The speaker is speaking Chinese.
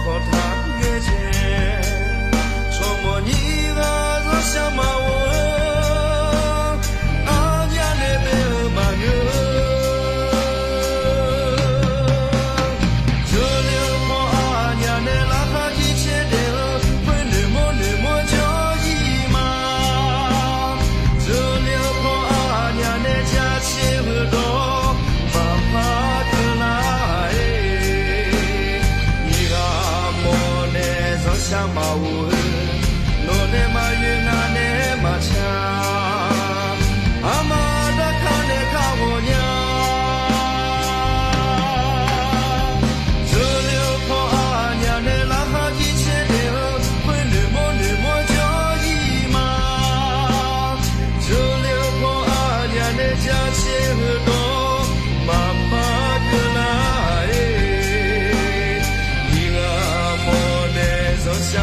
靠他越界，说么你个做什么我，阿娘的别嘛个，这里靠阿娘的拉哈地切的，会你么叫姨妈，这里靠阿娘的家切和多，爸爸的来。想嘛我，诺内嘛云啊内嘛强，阿妈的看的看我娘，这里靠阿娘的拉哈地切的，会你么叫姨妈，这里靠阿娘的家切和多，妈妈的来。想